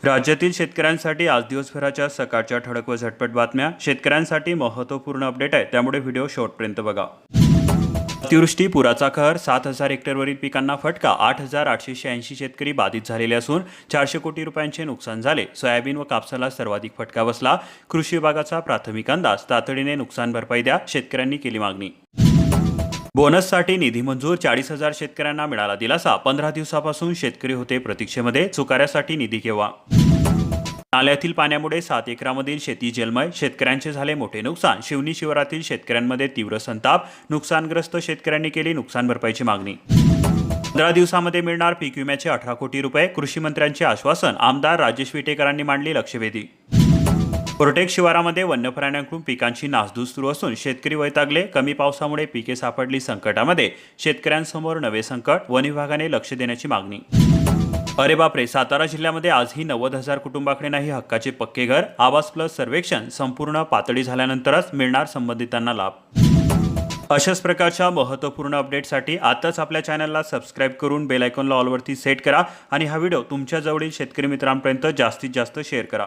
राज्यातील शेतकऱ्यांसाठी आज दिवसभराच्या सकाळच्या ठळक व झटपट बातम्या. शेतकऱ्यांसाठी महत्त्वपूर्ण अपडेट आहे, त्यामुळे व्हिडिओ शेवटपर्यंत बघा. अतिवृष्टी पुराचा कहर. 7,000 हेक्टरवरील पिकांना फटका. 8,886 शेतकरी बाधित झालेले असून 400 कोटी रुपयांचे नुकसान झाले. सोयाबीन व कापसाला सर्वाधिक फटका बसला. कृषी विभागाचा प्राथमिक अंदाज. तातडीने नुकसान भरपाई द्या, शेतकऱ्यांनी केली मागणी. बोनससाठी निधी मंजूर. 40,000 शेतकऱ्यांना मिळाला दिलासा. 15 दिवसापासून शेतकरी होते प्रतीक्षेमध्ये. चुकाऱ्यासाठी निधी केव्हा? नाल्यातील पाण्यामुळे 7 एकरामधील शेती जलमय. शेतकऱ्यांचे झाले मोठे नुकसान. शिवनी शिवारातील शेतकऱ्यांमध्ये तीव्र संताप. नुकसानग्रस्त शेतकऱ्यांनी केली नुकसान भरपाईची मागणी. 15 दिवसामध्ये मिळणार पीक विम्याचे 18 कोटी रुपये. कृषी मंत्र्यांचे आश्वासन. आमदार राजेश विटेकरांनी मांडली लक्षवेधी. कोरटेक शिवारामध्ये वन्य प्राण्यांकडून पिकांची नासधूस सुरू असून शेतकरी वैतागले. कमी पावसामुळे पिके सापडली संकटामध्ये. शेतकऱ्यांसमोर नवे संकट. वन विभागाने लक्ष देण्याची मागणी. अरे बापरे, सातारा जिल्ह्यामध्ये आजही 90,000 कुटुंबाकडे नाही हक्काचे पक्के घर. आवास प्लस सर्वेक्षण संपूर्ण पातळी झाल्यानंतरच मिळणार संबंधितांना लाभ. अशाच प्रकारच्या महत्त्वपूर्ण अपडेटसाठी आताच आपल्या चॅनलला सबस्क्राईब करून बेल आयकॉनला ऑलवरती सेट करा आणि हा व्हिडिओ तुमच्या जवळील शेतकरी मित्रांपर्यंत जास्तीत जास्त शेअर करा.